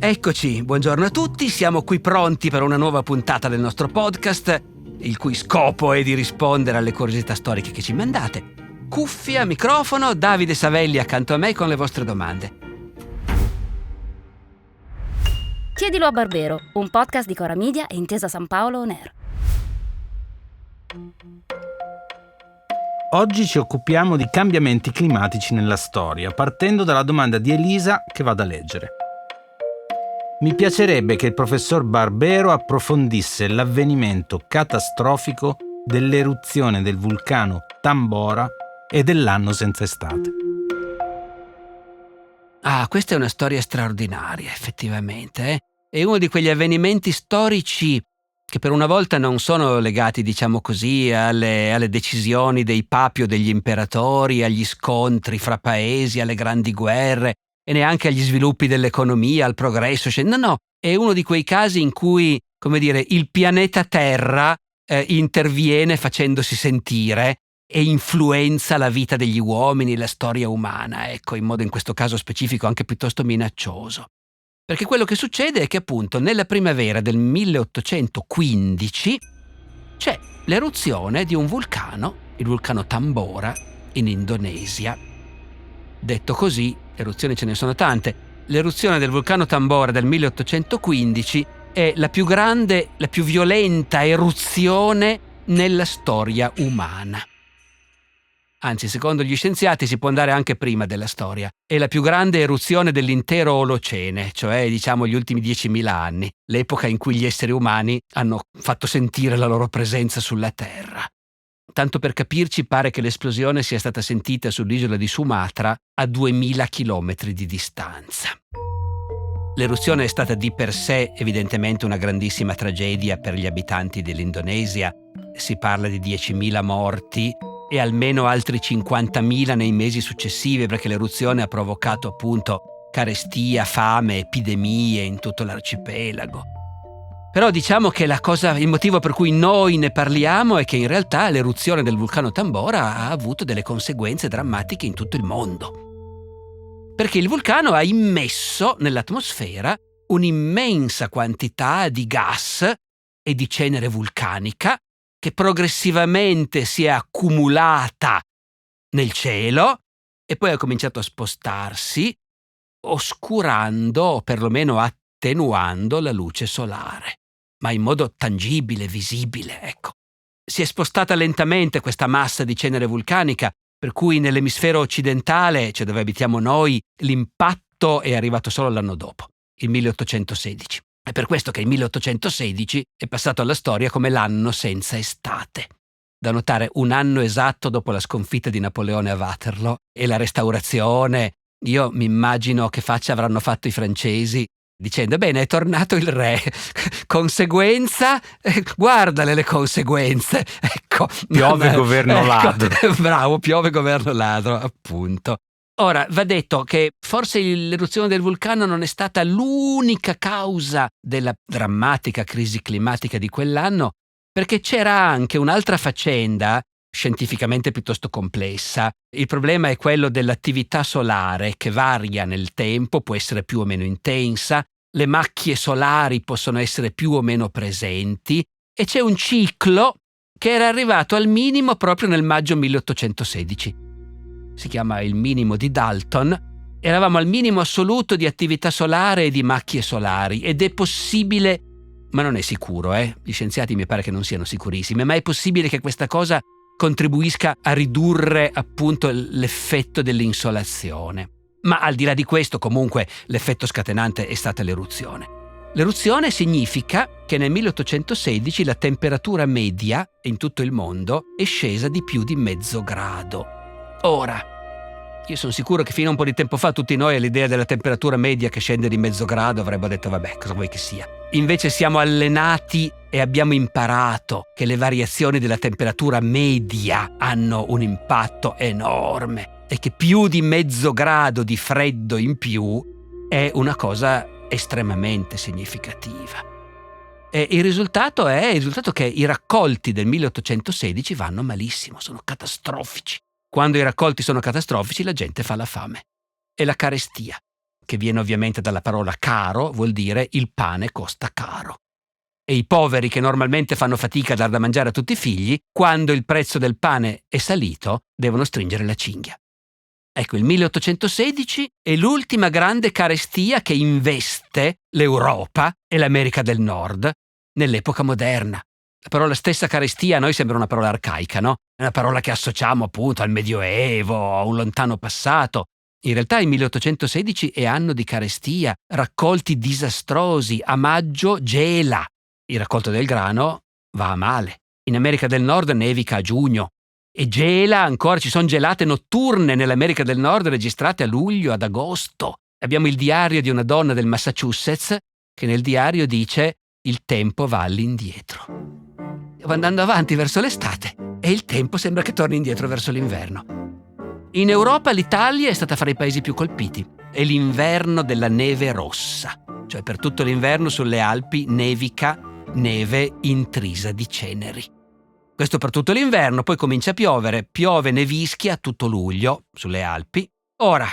Eccoci, buongiorno a tutti, siamo qui pronti per una nuova puntata del nostro podcast, il cui scopo è di rispondere alle curiosità storiche che ci mandate. Cuffia, microfono, Davide Savelli accanto a me con le vostre domande. Chiedilo a Barbero, un podcast di Cora Media e Intesa San Paolo On Air. Oggi ci occupiamo di cambiamenti climatici nella storia, partendo dalla domanda di Elisa che vado a leggere. Mi piacerebbe che il professor Barbero approfondisse l'avvenimento catastrofico dell'eruzione del vulcano Tambora e dell'anno senza estate. Questa è una storia straordinaria, effettivamente. È uno di quegli avvenimenti storici che per una volta non sono legati, diciamo così, alle decisioni dei papi o degli imperatori, agli scontri fra paesi, alle grandi guerre e neanche agli sviluppi dell'economia, al progresso. No, è uno di quei casi in cui, come dire, il pianeta Terra interviene facendosi sentire e influenza la vita degli uomini, la storia umana, ecco, in modo in questo caso specifico anche piuttosto minaccioso. Perché quello che succede è che appunto nella primavera del 1815 c'è l'eruzione di un vulcano, il vulcano Tambora, in Indonesia. Detto così, eruzioni ce ne sono tante. L'eruzione del vulcano Tambora del 1815 è la più grande, la più violenta eruzione nella storia umana. Anzi, secondo gli scienziati si può andare anche prima della storia. È la più grande eruzione dell'intero Olocene, cioè diciamo gli ultimi 10.000 anni, l'epoca in cui gli esseri umani hanno fatto sentire la loro presenza sulla Terra. Tanto per capirci, pare che l'esplosione sia stata sentita sull'isola di Sumatra a 2000 chilometri di distanza. L'eruzione è stata di per sé evidentemente una grandissima tragedia per gli abitanti dell'Indonesia. Si parla di 10.000 morti e almeno altri 50.000 nei mesi successivi, perché l'eruzione ha provocato appunto carestia, fame, epidemie in tutto l'arcipelago. Però diciamo che il motivo per cui noi ne parliamo è che in realtà l'eruzione del vulcano Tambora ha avuto delle conseguenze drammatiche in tutto il mondo. Perché il vulcano ha immesso nell'atmosfera un'immensa quantità di gas e di cenere vulcanica che progressivamente si è accumulata nel cielo e poi ha cominciato a spostarsi, oscurando o perlomeno attenuando la luce solare, ma in modo tangibile, visibile, ecco. Si è spostata lentamente questa massa di cenere vulcanica, per cui nell'emisfero occidentale, cioè dove abitiamo noi, l'impatto è arrivato solo l'anno dopo, il 1816. È per questo che il 1816 è passato alla storia come l'anno senza estate. Da notare, un anno esatto dopo la sconfitta di Napoleone a Waterloo e la restaurazione. Io mi immagino che faccia avranno fatto i francesi dicendo: bene, è tornato il re. Conseguenza? Guardale le conseguenze. Ecco. Piove governo ladro. Bravo, piove governo ladro, appunto. Ora, va detto che forse l'eruzione del vulcano non è stata l'unica causa della drammatica crisi climatica di quell'anno, perché c'era anche un'altra faccenda scientificamente piuttosto complessa. Il problema è quello dell'attività solare che varia nel tempo, può essere più o meno intensa, le macchie solari possono essere più o meno presenti e c'è un ciclo che era arrivato al minimo proprio nel maggio 1816. Si chiama il minimo di Dalton. Eravamo al minimo assoluto di attività solare e di macchie solari ed è possibile, ma non è sicuro, gli scienziati mi pare che non siano sicurissimi, ma è possibile che questa cosa contribuisca a ridurre appunto l'effetto dell'insolazione. Ma al di là di questo, comunque, l'effetto scatenante è stata l'eruzione. L'eruzione significa che nel 1816 la temperatura media in tutto il mondo è scesa di più di mezzo grado. Ora, io sono sicuro che fino a un po' di tempo fa tutti noi all'idea della temperatura media che scende di mezzo grado avremmo detto vabbè, cosa vuoi che sia. Invece siamo allenati e abbiamo imparato che le variazioni della temperatura media hanno un impatto enorme e che più di mezzo grado di freddo in più è una cosa estremamente significativa. E il risultato è che i raccolti del 1816 vanno malissimo, sono catastrofici. Quando i raccolti sono catastrofici la gente fa la fame e la carestia. che viene ovviamente dalla parola caro, vuol dire il pane costa caro. E i poveri, che normalmente fanno fatica a dar da mangiare a tutti i figli, quando il prezzo del pane è salito, devono stringere la cinghia. Ecco, il 1816 è l'ultima grande carestia che investe l'Europa e l'America del Nord nell'epoca moderna. La parola stessa carestia a noi sembra una parola arcaica, no? È una parola che associamo appunto al Medioevo, a un lontano passato. In realtà il 1816 è anno di carestia, raccolti disastrosi, a maggio gela. Il raccolto del grano va a male. In America del Nord nevica a giugno e gela ancora, ci sono gelate notturne nell'America del Nord registrate a luglio, ad agosto. Abbiamo il diario di una donna del Massachusetts che nel diario dice: il tempo va all'indietro. Va andando avanti verso l'estate e il tempo sembra che torni indietro verso l'inverno. In Europa l'Italia è stata fra i paesi più colpiti. È l'inverno della neve rossa, cioè per tutto l'inverno sulle Alpi nevica neve intrisa di ceneri. Questo per tutto l'inverno, poi comincia a piovere, piove, nevischia tutto luglio sulle Alpi. Ora,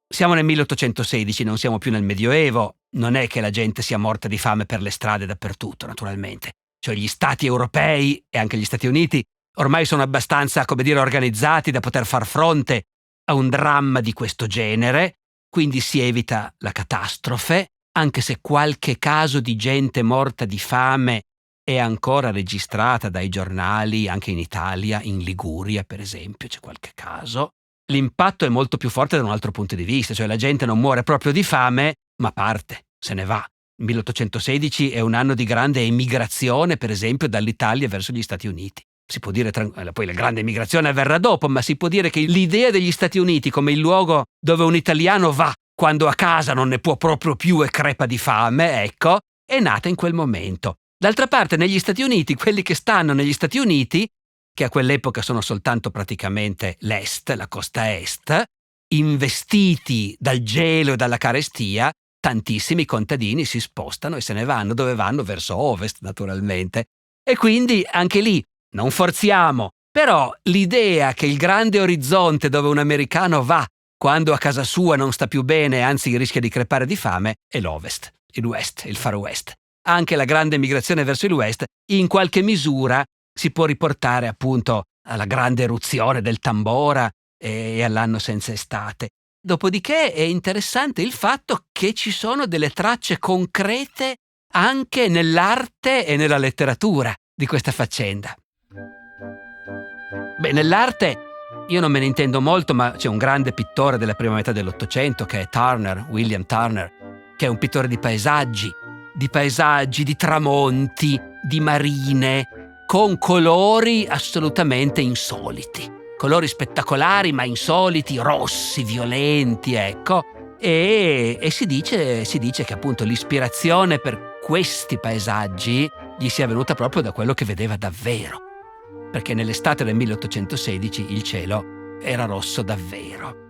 siamo nel 1816, non siamo più nel Medioevo, non è che la gente sia morta di fame per le strade dappertutto, naturalmente. Cioè gli stati europei e anche gli Stati Uniti ormai sono abbastanza, organizzati da poter far fronte a un dramma di questo genere, quindi si evita la catastrofe, anche se qualche caso di gente morta di fame è ancora registrata dai giornali, anche in Italia, in Liguria per esempio c'è qualche caso. L'impatto è molto più forte da un altro punto di vista, cioè la gente non muore proprio di fame, ma parte, se ne va. Il 1816 è un anno di grande emigrazione, per esempio, dall'Italia verso gli Stati Uniti. Si può dire, poi la grande emigrazione avverrà dopo, ma si può dire che l'idea degli Stati Uniti come il luogo dove un italiano va quando a casa non ne può proprio più e crepa di fame, ecco, è nata in quel momento. D'altra parte, negli Stati Uniti, quelli che stanno negli Stati Uniti, che a quell'epoca sono soltanto praticamente l'est, la costa est, investiti dal gelo e dalla carestia, tantissimi contadini si spostano e se ne vanno dove vanno? Verso ovest, naturalmente. E quindi anche lì non forziamo, però l'idea che il grande orizzonte dove un americano va quando a casa sua non sta più bene, anzi rischia di crepare di fame, è l'ovest, il west, il far west. Anche la grande migrazione verso il west, in qualche misura, si può riportare appunto alla grande eruzione del Tambora e all'anno senza estate. Dopodiché è interessante il fatto che ci sono delle tracce concrete anche nell'arte e nella letteratura di questa faccenda. Beh, nell'arte io non me ne intendo molto, ma c'è un grande pittore della prima metà dell'Ottocento che è Turner, William Turner, che è un pittore di paesaggi, di tramonti, di marine, con colori assolutamente insoliti. Colori spettacolari ma insoliti, rossi, violenti, ecco. E si dice che appunto l'ispirazione per questi paesaggi gli sia venuta proprio da quello che vedeva davvero. Perché nell'estate del 1816 il cielo era rosso davvero.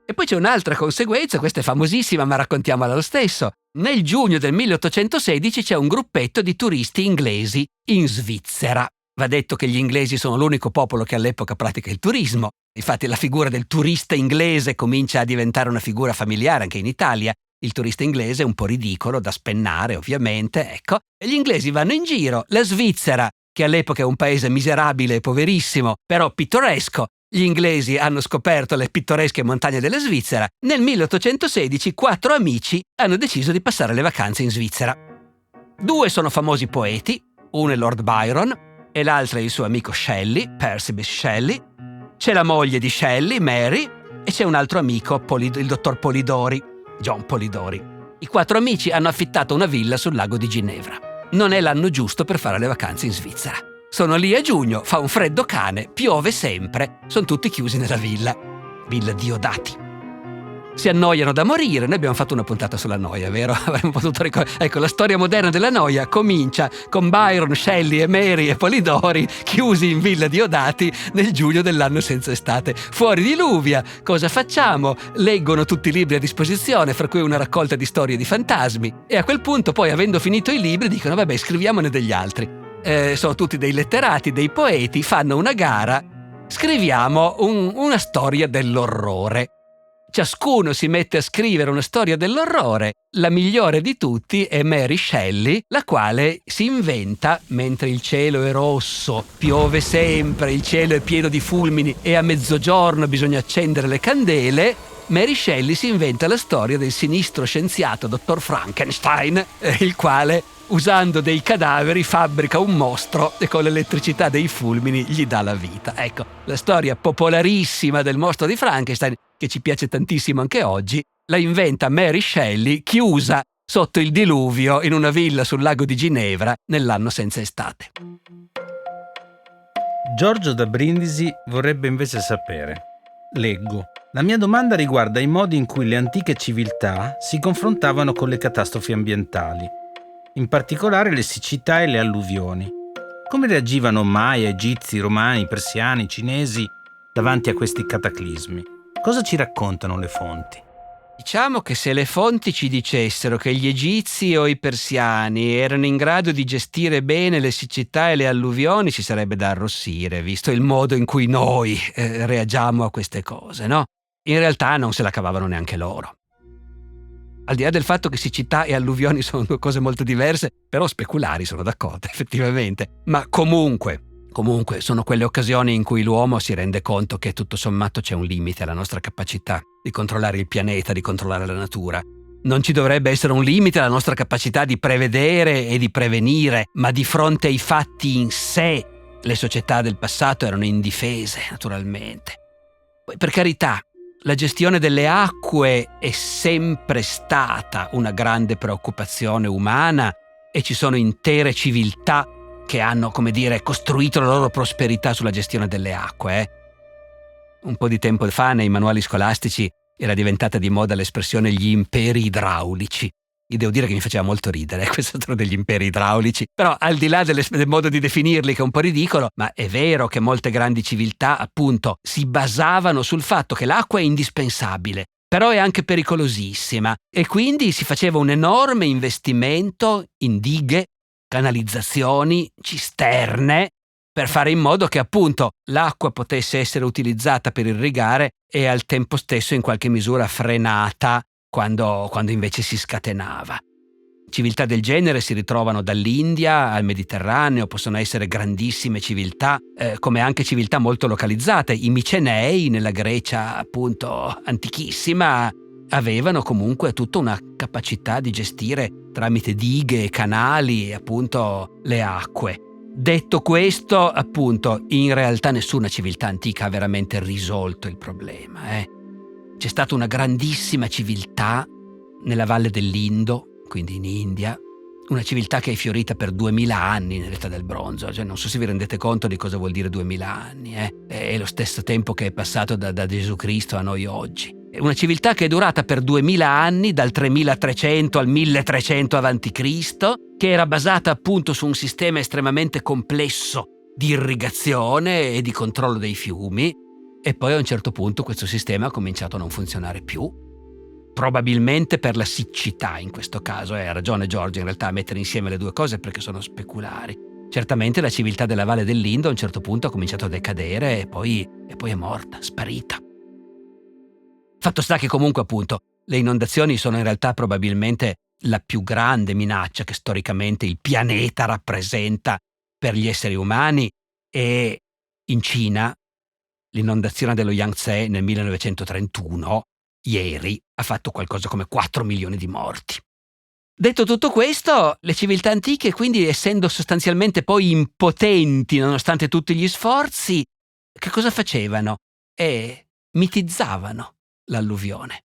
E poi c'è un'altra conseguenza, questa è famosissima ma raccontiamola lo stesso. Nel giugno del 1816 c'è un gruppetto di turisti inglesi in Svizzera. Va detto che gli inglesi sono l'unico popolo che all'epoca pratica il turismo. Infatti la figura del turista inglese comincia a diventare una figura familiare anche in Italia. Il turista inglese è un po' ridicolo, da spennare ovviamente, ecco. E gli inglesi vanno in giro, la Svizzera, che all'epoca è un paese miserabile e poverissimo, però pittoresco. Gli inglesi hanno scoperto le pittoresche montagne della Svizzera. Nel 1816 4 amici hanno deciso di passare le vacanze in Svizzera. 2 sono famosi poeti, uno è Lord Byron e l'altro è il suo amico Shelley, Percy Bysshe Shelley. C'è la moglie di Shelley, Mary, e c'è un altro amico, il dottor Polidori, John Polidori. I 4 amici hanno affittato una villa sul lago di Ginevra. Non è l'anno giusto per fare le vacanze in Svizzera. Sono lì a giugno, fa un freddo cane, piove sempre, sono tutti chiusi nella villa Diodati. Si annoiano da morire, noi abbiamo fatto una puntata sulla noia, vero? Avremmo potuto ricordare. Ecco, la storia moderna della noia comincia con Byron, Shelley e Mary e Polidori chiusi in villa Diodati nel giugno dell'anno senza estate. Fuori diluvia, cosa facciamo? Leggono tutti i libri a disposizione, fra cui una raccolta di storie di fantasmi, e a quel punto poi, avendo finito i libri, dicono vabbè, scriviamone degli altri. Sono tutti dei letterati, dei poeti, fanno una gara, scriviamo una storia dell'orrore. ciascuno si mette a scrivere una storia dell'orrore. La migliore di tutti è Mary Shelley, la quale si inventa, mentre il cielo è rosso, piove sempre, il cielo è pieno di fulmini e a mezzogiorno bisogna accendere le candele, Mary Shelley si inventa la storia del sinistro scienziato dottor Frankenstein, il quale, usando dei cadaveri, fabbrica un mostro e con l'elettricità dei fulmini gli dà la vita. Ecco, la storia popolarissima del mostro di Frankenstein, che ci piace tantissimo anche oggi, la inventa Mary Shelley, chiusa sotto il diluvio in una villa sul lago di Ginevra nell'anno senza estate. Giorgio da Brindisi vorrebbe invece sapere. Leggo. La mia domanda riguarda i modi in cui le antiche civiltà si confrontavano con le catastrofi ambientali, in particolare le siccità e le alluvioni. Come reagivano Maya, Egizi, Romani, Persiani, Cinesi davanti a questi cataclismi? Cosa ci raccontano le fonti? Diciamo che se le fonti ci dicessero che gli egizi o i persiani erano in grado di gestire bene le siccità e le alluvioni, ci sarebbe da arrossire, visto il modo in cui noi reagiamo a queste cose, no? In realtà non se la cavavano neanche loro. Al di là del fatto che siccità e alluvioni sono due cose molto diverse, però speculari, sono d'accordo, effettivamente. Ma comunque sono quelle occasioni in cui l'uomo si rende conto che tutto sommato c'è un limite alla nostra capacità di controllare il pianeta, di controllare la natura. Non ci dovrebbe essere un limite alla nostra capacità di prevedere e di prevenire, ma di fronte ai fatti in sé, le società del passato erano indifese, naturalmente. Poi, per carità, la gestione delle acque è sempre stata una grande preoccupazione umana e ci sono intere civiltà che hanno, costruito la loro prosperità sulla gestione delle acque. Un po' di tempo fa nei manuali scolastici era diventata di moda l'espressione gli imperi idraulici. Io devo dire che mi faceva molto ridere questo degli imperi idraulici, però al di là del modo di definirli che è un po' ridicolo, ma è vero che molte grandi civiltà appunto si basavano sul fatto che l'acqua è indispensabile, però è anche pericolosissima e quindi si faceva un enorme investimento in dighe, canalizzazioni, cisterne, per fare in modo che appunto l'acqua potesse essere utilizzata per irrigare e al tempo stesso in qualche misura frenata quando invece si scatenava. Civiltà del genere si ritrovano dall'India al Mediterraneo, possono essere grandissime civiltà, come anche civiltà molto localizzate. I Micenei, nella Grecia appunto antichissima, avevano comunque tutta una capacità di gestire tramite dighe e canali appunto le acque. Detto questo, appunto, in realtà nessuna civiltà antica ha veramente risolto il problema. C'è stata una grandissima civiltà nella valle dell'Indo, quindi in India, una civiltà che è fiorita per 2000 anni nell'età del bronzo. Cioè, non so se vi rendete conto di cosa vuol dire 2000 anni. È lo stesso tempo che è passato da Gesù Cristo a noi oggi. È una civiltà che è durata per 2000 anni, dal 3300 al 1300 a.C., che era basata appunto su un sistema estremamente complesso di irrigazione e di controllo dei fiumi, e poi a un certo punto questo sistema ha cominciato a non funzionare più, probabilmente per la siccità in questo caso. Ha ragione Giorgio in realtà a mettere insieme le due cose perché sono speculari. Certamente la civiltà della Valle dell'Indo a un certo punto ha cominciato a decadere e poi è morta, sparita. Fatto sta che comunque appunto le inondazioni sono in realtà probabilmente la più grande minaccia che storicamente il pianeta rappresenta per gli esseri umani, e in Cina l'inondazione dello Yangtze nel 1931, ieri, ha fatto qualcosa come 4 milioni di morti. Detto tutto questo, le civiltà antiche, quindi essendo sostanzialmente poi impotenti nonostante tutti gli sforzi, che cosa facevano? Mitizzavano l'alluvione.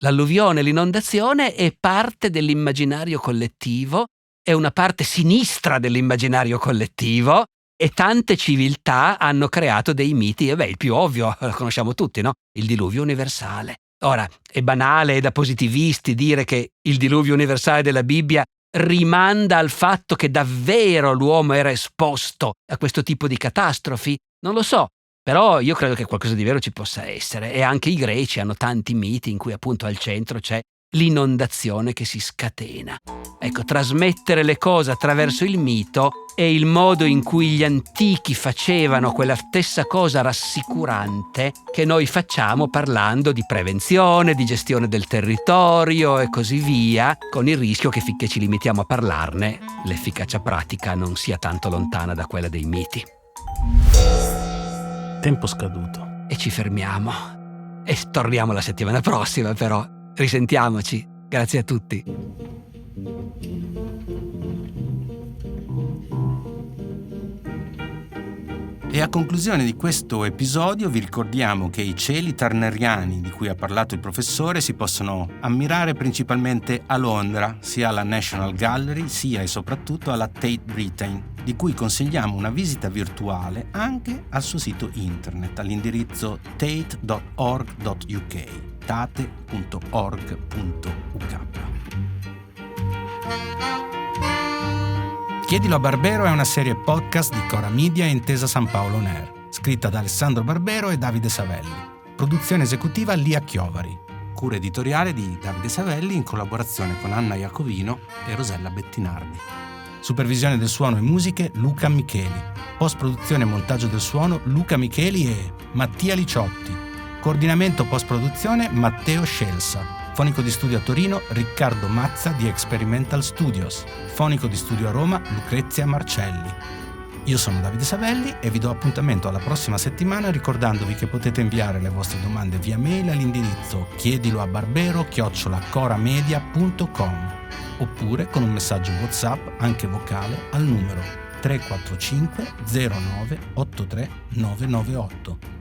L'alluvione, l'inondazione è parte dell'immaginario collettivo, è una parte sinistra dell'immaginario collettivo, e tante civiltà hanno creato dei miti. Il più ovvio lo conosciamo tutti, no? Il diluvio universale. Ora, è banale e da positivisti dire che il diluvio universale della Bibbia rimanda al fatto che davvero l'uomo era esposto a questo tipo di catastrofi? Non lo so, però io credo che qualcosa di vero ci possa essere, e anche i greci hanno tanti miti in cui appunto al centro c'è l'inondazione che si scatena. Ecco, trasmettere le cose attraverso il mito è il modo in cui gli antichi facevano quella stessa cosa rassicurante che noi facciamo parlando di prevenzione, di gestione del territorio e così via, con il rischio che finché ci limitiamo a parlarne, l'efficacia pratica non sia tanto lontana da quella dei miti. Tempo scaduto. E ci fermiamo. E torniamo la settimana prossima, però. Risentiamoci. Grazie a tutti. E a conclusione di questo episodio vi ricordiamo che i cieli turneriani di cui ha parlato il professore si possono ammirare principalmente a Londra, sia alla National Gallery sia e soprattutto alla Tate Britain, di cui consigliamo una visita virtuale anche al suo sito internet all'indirizzo tate.org.uk, tate.org.uk. Chiedilo a Barbero è una serie podcast di Cora Media e Intesa San Paolo On Air, scritta da Alessandro Barbero e Davide Savelli. Produzione esecutiva Lia Chiovari. Cura editoriale di Davide Savelli in collaborazione con Anna Iacovino e Rosella Bettinardi. Supervisione del suono e musiche Luca Micheli. Post-produzione e montaggio del suono Luca Micheli e Mattia Liciotti. Coordinamento post-produzione Matteo Scelsa. Fonico di studio a Torino Riccardo Mazza di Experimental Studios. Fonico di studio a Roma Lucrezia Marcelli. Io sono Davide Savelli e vi do appuntamento alla prossima settimana ricordandovi che potete inviare le vostre domande via mail all'indirizzo chiediloabarbero@coramedia.com oppure con un messaggio WhatsApp anche vocale al numero 345 09 83 998.